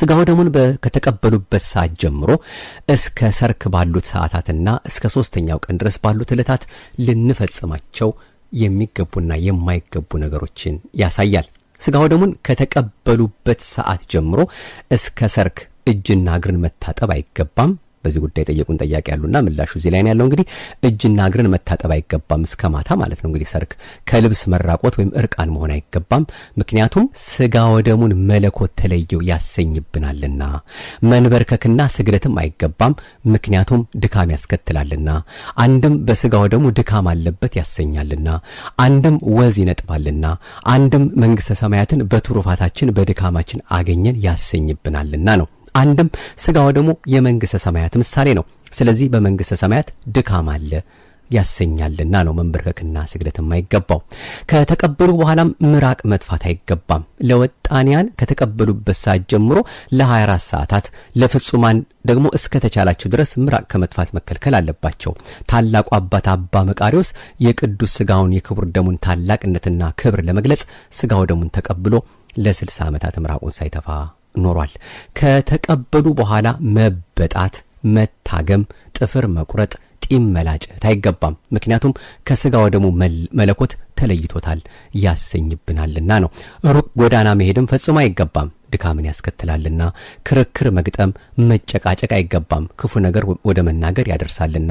ስጋው ደሙን ከተቀበሉበት ሰዓት ጀምሮ እስከ ሰርክ ባሉት ሰዓታትና እስከ 3ኛው ቀን ድረስ ባሉት ዕለታት ልንፈጽማቸው የሚገቡና የማይገቡ ነገሮችን ያሳያል። ስጋው ደሙን ከተቀበሉበት ሰዓት ጀምሮ እስከ ሰርክ እጅና እግርን መታጠብ አይገባም። በዚህ ጉዳይ ጠየቁን ጠያቂ ያሉና ምላሹ እዚህ ላይ ያለው እንግዲህ እጅና እግርን መታጠብ አይገባም እስከ ማታ ማለት ነው። እንግዲህ ሰርክ ከልብስ መራቆት ወይም እርቃን መሆን አይገባም። ምክንያቱም ስጋው ደሙን መለኮት ተለየው ያሰኝብናልና። መንበርከክና ስግደትም አይገባም። ምክንያቱም ድካም ያስከትላልና። አንድም በስጋው ደሙ ድካም አለበት ያሰኛልና፣ አንድም ወዝ ይነጥባልና፣ አንድም መንግሥተ ሰማያትን በትሩፋታችን በድካማችን አገኘን ያሰኝብናልና ነው። አንድም ስጋው ደግሞ የመንግሥተ ሰማያት ምሳሌ ነው። ስለዚህ በመንግሥተ ሰማያት ድካም አለ ያሰኛልና ነው መንበርከክና ስግደት የማይገባው። ከተቀበሉ በኋላም ምራቅ መጥፋት አይገባም። ለወጣንያን ከተቀበሉበት ሰዓት ጀምሮ ለ24 ሰዓታት፣ ለፍጹማን ደግሞ እስከ ተቻላቸው ድረስ ምራቅ ከመጥፋት መከልከል አለባቸው። ታላቁ አባት አባ መቃርዮስ የቅዱስ ስጋውን የክቡር ደሙን ታላቅነትና ክብር ለመግለጽ ስጋው ደሙን ተቀብሎ ለ60 ዓመታት ምራቁን ሳይተፋ ኖሯል። ከተቀበሉ በኋላ መበጣት፣ መታገም፣ ጥፍር መቁረጥ፣ ጢም መላጨት አይገባም። ምክንያቱም ከስጋው ደሙ መለኮት ተለይቶታል ያሰኝብናልና ነው። ሩቅ ጎዳና መሄድም ፈጽሞ አይገባም፣ ድካምን ያስከትላልና። ክርክር መግጠም፣ መጨቃጨቅ አይገባም፣ ክፉ ነገር ወደ መናገር ያደርሳልና።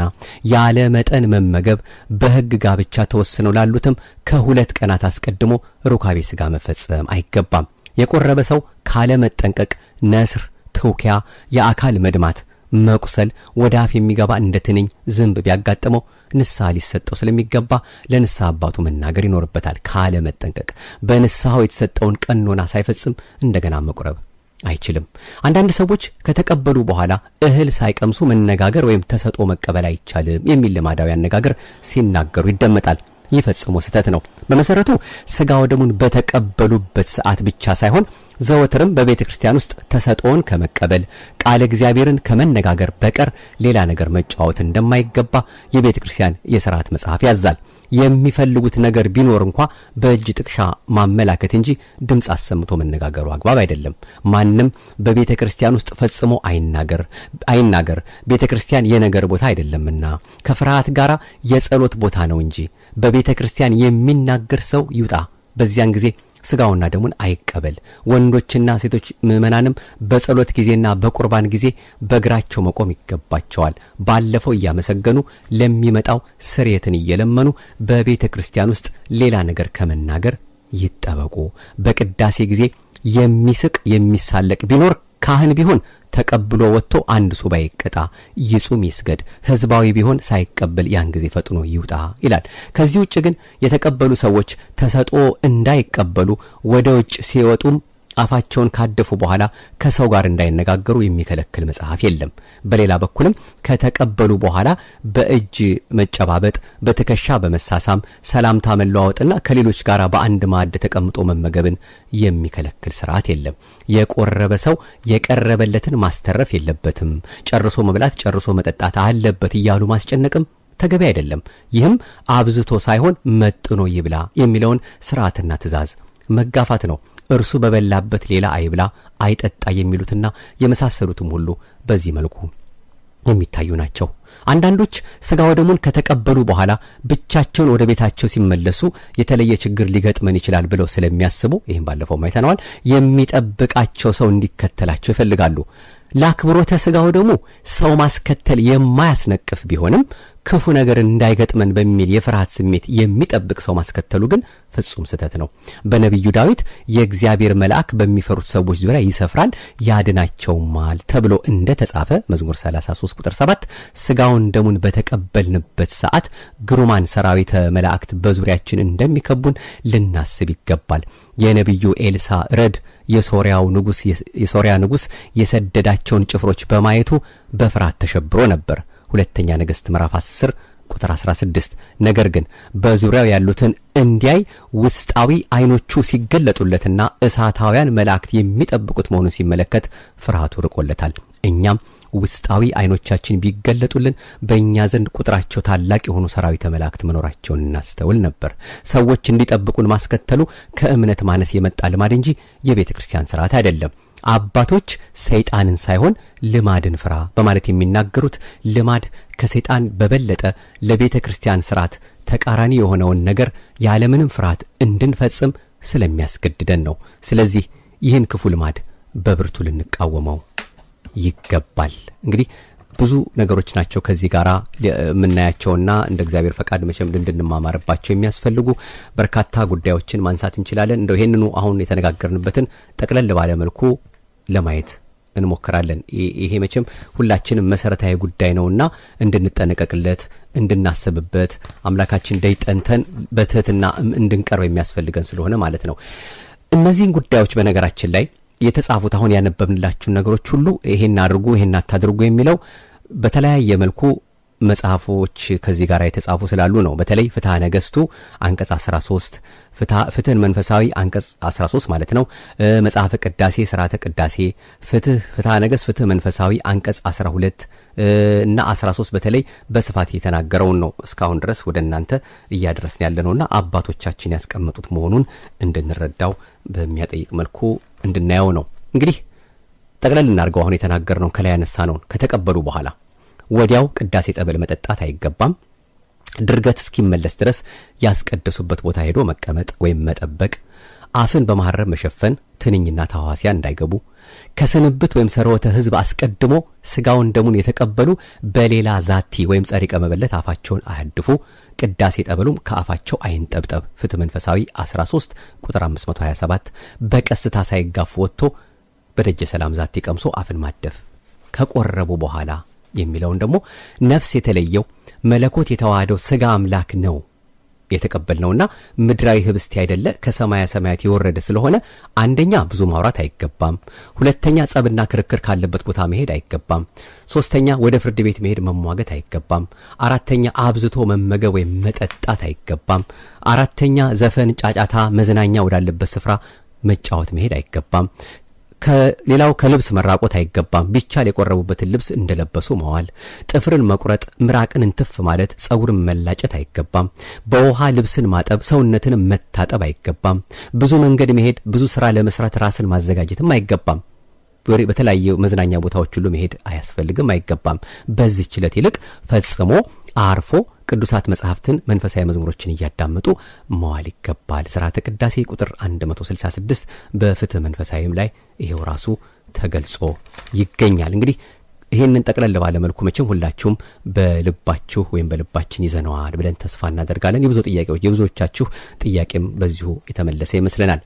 ያለ መጠን መመገብ፣ በሕግ ጋብቻ ተወስነው ላሉትም ከ2 ቀናት አስቀድሞ ሩካቤ ስጋ መፈጸም አይገባም። የቆረበ ሰው ካለ መጠንቀቅ ነስር፣ ትውኪያ፣ የአካል መድማት፣ መቁሰል፣ ወደ አፍ የሚገባ እንደ ትንኝ ዝንብ ቢያጋጥመው ንስሐ ሊሰጠው ስለሚገባ ለንስሐ አባቱ መናገር ይኖርበታል። ካለ መጠንቀቅ በንስሐው የተሰጠውን ቀኖና ሳይፈጽም እንደገና መቁረብ አይችልም። አንዳንድ ሰዎች ከተቀበሉ በኋላ እህል ሳይቀምሱ መነጋገር ወይም ተሰጦ መቀበል አይቻልም የሚል ልማዳዊ አነጋገር ሲናገሩ ይደመጣል። ይህ ፈጽሞ ስህተት ነው። በመሰረቱ ስጋው ደሙን በተቀበሉበት ሰዓት ብቻ ሳይሆን ዘወትርም በቤተ ክርስቲያን ውስጥ ተሰጦን ከመቀበል ቃለ እግዚአብሔርን ከመነጋገር በቀር ሌላ ነገር መጫወት እንደማይገባ የቤተ ክርስቲያን የሥርዓት መጽሐፍ ያዛል። የሚፈልጉት ነገር ቢኖር እንኳ በእጅ ጥቅሻ ማመላከት እንጂ ድምፅ አሰምቶ መነጋገሩ አግባብ አይደለም። ማንም በቤተ ክርስቲያን ውስጥ ፈጽሞ አይናገር። ቤተ ክርስቲያን የነገር ቦታ አይደለምና ከፍርሃት ጋር የጸሎት ቦታ ነው እንጂ በቤተ ክርስቲያን የሚናገር ሰው ይውጣ። በዚያን ጊዜ ስጋውና ደሙን አይቀበል። ወንዶችና ሴቶች ምእመናንም በጸሎት ጊዜና በቁርባን ጊዜ በእግራቸው መቆም ይገባቸዋል። ባለፈው እያመሰገኑ ለሚመጣው ስርየትን እየለመኑ በቤተ ክርስቲያን ውስጥ ሌላ ነገር ከመናገር ይጠበቁ። በቅዳሴ ጊዜ የሚስቅ የሚሳለቅ ቢኖር ካህን ቢሆን ተቀብሎ ወጥቶ አንድ ሱባኤ ይቀጣ፣ ይጹም፣ ይስገድ። ህዝባዊ ቢሆን ሳይቀበል ያን ጊዜ ፈጥኖ ይውጣ ይላል። ከዚህ ውጭ ግን የተቀበሉ ሰዎች ተሰጦ እንዳይቀበሉ ወደ ውጭ ሲወጡም አፋቸውን ካደፉ በኋላ ከሰው ጋር እንዳይነጋገሩ የሚከለክል መጽሐፍ የለም። በሌላ በኩልም ከተቀበሉ በኋላ በእጅ መጨባበጥ፣ በትከሻ በመሳሳም ሰላምታ መለዋወጥና ከሌሎች ጋር በአንድ ማዕድ ተቀምጦ መመገብን የሚከለክል ስርዓት የለም። የቆረበ ሰው የቀረበለትን ማስተረፍ የለበትም። ጨርሶ መብላት፣ ጨርሶ መጠጣት አለበት እያሉ ማስጨነቅም ተገቢ አይደለም። ይህም አብዝቶ ሳይሆን መጥኖ ይብላ የሚለውን ስርዓትና ትእዛዝ መጋፋት ነው። እርሱ በበላበት ሌላ አይብላ አይጠጣ የሚሉትና የመሳሰሉትም ሁሉ በዚህ መልኩ የሚታዩ ናቸው። አንዳንዶች ስጋው ደሙን ከተቀበሉ በኋላ ብቻቸውን ወደ ቤታቸው ሲመለሱ የተለየ ችግር ሊገጥመን ይችላል ብለው ስለሚያስቡ ይህም ባለፈው አይተናል፣ የሚጠብቃቸው ሰው እንዲከተላቸው ይፈልጋሉ። ለአክብሮተ ስጋው ደግሞ ሰው ማስከተል የማያስነቅፍ ቢሆንም ክፉ ነገር እንዳይገጥመን በሚል የፍርሃት ስሜት የሚጠብቅ ሰው ማስከተሉ ግን ፍጹም ስህተት ነው። በነቢዩ ዳዊት የእግዚአብሔር መልአክ በሚፈሩት ሰዎች ዙሪያ ይሰፍራል ያድናቸውማል ተብሎ እንደተጻፈ መዝሙር 33 ቁጥር 7 ስጋውን ደሙን በተቀበልንበት ሰዓት ግሩማን ሰራዊተ መላእክት በዙሪያችን እንደሚከቡን ልናስብ ይገባል። የነቢዩ ኤልሳ ረድ የሶሪያ ንጉሥ የሰደዳቸውን ጭፍሮች በማየቱ በፍርሃት ተሸብሮ ነበር። ሁለተኛ ነገሥት ምዕራፍ 10 ቁጥር 16። ነገር ግን በዙሪያው ያሉትን እንዲያይ ውስጣዊ አይኖቹ ሲገለጡለትና እሳታውያን መላእክት የሚጠብቁት መሆኑን ሲመለከት ፍርሃቱ ርቆለታል። እኛም ውስጣዊ አይኖቻችን ቢገለጡልን በእኛ ዘንድ ቁጥራቸው ታላቅ የሆኑ ሰራዊተ መላእክት መኖራቸውን እናስተውል ነበር። ሰዎች እንዲጠብቁን ማስከተሉ ከእምነት ማነስ የመጣ ልማድ እንጂ የቤተ ክርስቲያን ሥርዓት አይደለም። አባቶች ሰይጣንን ሳይሆን ልማድን ፍራ በማለት የሚናገሩት ልማድ ከሰይጣን በበለጠ ለቤተ ክርስቲያን ሥርዓት ተቃራኒ የሆነውን ነገር ያለምንም ፍርሃት እንድንፈጽም ስለሚያስገድደን ነው። ስለዚህ ይህን ክፉ ልማድ በብርቱ ልንቃወመው ይገባል። እንግዲህ ብዙ ነገሮች ናቸው ከዚህ ጋር የምናያቸውና እንደ እግዚአብሔር ፈቃድ መቼም እንድንማማርባቸው የሚያስፈልጉ በርካታ ጉዳዮችን ማንሳት እንችላለን። እንደው ይሄንኑ አሁን የተነጋገርንበትን ጠቅለል ባለ መልኩ ለማየት እንሞክራለን። ይሄ መቼም ሁላችንም መሰረታዊ ጉዳይ ነውና እንድንጠነቀቅለት እንድናስብበት አምላካችን ደይጠንተን በትህትና እንድንቀርብ የሚያስፈልገን ስለሆነ ማለት ነው። እነዚህን ጉዳዮች በነገራችን ላይ የተጻፉት አሁን ያነበብንላችሁ ነገሮች ሁሉ ይሄን አድርጉ ይሄን አታድርጉ የሚለው በተለያየ መልኩ መጽሐፎች ከዚህ ጋር የተጻፉ ስላሉ ነው። በተለይ ፍትሐ ነገሥቱ አንቀጽ 13 ፍትህን መንፈሳዊ አንቀጽ 13 ማለት ነው። መጽሐፈ ቅዳሴ ሥርዓተ ቅዳሴ ፍትሐ ነገሥት ፍትህ መንፈሳዊ አንቀጽ 12 እና 13 በተለይ በስፋት የተናገረውን ነው እስካሁን ድረስ ወደ እናንተ እያደረስን ያለነውና አባቶቻችን ያስቀመጡት መሆኑን እንድንረዳው በሚያጠይቅ መልኩ እንድናየው ነው። እንግዲህ ጠቅለል እናድርገው። አሁን የተናገርነው ከላይ ያነሳነውን ከተቀበሉ በኋላ ወዲያው ቅዳሴ ጠበል መጠጣት አይገባም። ድርገት እስኪመለስ ድረስ ያስቀደሱበት ቦታ ሄዶ መቀመጥ ወይም መጠበቅ፣ አፍን በመሐረብ መሸፈን፣ ትንኝና ተዋሲያን እንዳይገቡ፣ ከስንብት ወይም ሰርወተ ሕዝብ አስቀድሞ ስጋውን ደሙን የተቀበሉ በሌላ ዛቲ ወይም ጸሪቀ መበለት አፋቸውን አያድፉ፣ ቅዳሴ ጠበሉም ከአፋቸው አይንጠብጠብ። ፍትህ መንፈሳዊ 13 ቁጥር 527 በቀስታ ሳይጋፉ ወጥቶ በደጀ ሰላም ዛቲ ቀምሶ አፍን ማደፍ ከቆረቡ በኋላ የሚለውን ደግሞ ነፍስ የተለየው መለኮት የተዋሃደው ስጋ አምላክ ነው የተቀበልነውና ምድራዊ ህብስት አይደለ ከሰማያ ሰማያት የወረደ ስለሆነ አንደኛ ብዙ ማውራት አይገባም፣ ሁለተኛ ጸብና ክርክር ካለበት ቦታ መሄድ አይገባም፣ ሶስተኛ ወደ ፍርድ ቤት መሄድ መሟገት አይገባም፣ አራተኛ አብዝቶ መመገብ ወይም መጠጣት አይገባም፣ አራተኛ ዘፈን ጫጫታ መዝናኛ ወዳለበት ስፍራ መጫወት መሄድ አይገባም፣ ከሌላው ከልብስ መራቆት አይገባም፣ ቢቻል የቆረቡበትን ልብስ እንደለበሱ መዋል፣ ጥፍርን መቁረጥ፣ ምራቅን እንትፍ ማለት፣ ጸጉርን መላጨት አይገባም፣ በውሃ ልብስን ማጠብ፣ ሰውነትን መታጠብ አይገባም፣ ብዙ መንገድ መሄድ፣ ብዙ ስራ ለመስራት ራስን ማዘጋጀትም አይገባም፣ በተለያዩ መዝናኛ ቦታዎች ሁሉ መሄድ አያስፈልግም አይገባም። በዚህ ችለት ይልቅ ፈጽሞ አርፎ ቅዱሳት መጻሕፍትን መንፈሳዊ መዝሙሮችን እያዳመጡ መዋል ይገባል። ሥርዓተ ቅዳሴ ቁጥር 166 በፍትህ መንፈሳዊም ላይ ይሄው ራሱ ተገልጾ ይገኛል። እንግዲህ ይሄንን ጠቅለል ባለ መልኩ መቼም ሁላችሁም በልባችሁ ወይም በልባችን ይዘነዋል ብለን ተስፋ እናደርጋለን። የብዙዎቻችሁ ጥያቄም በዚሁ የተመለሰ ይመስለናል።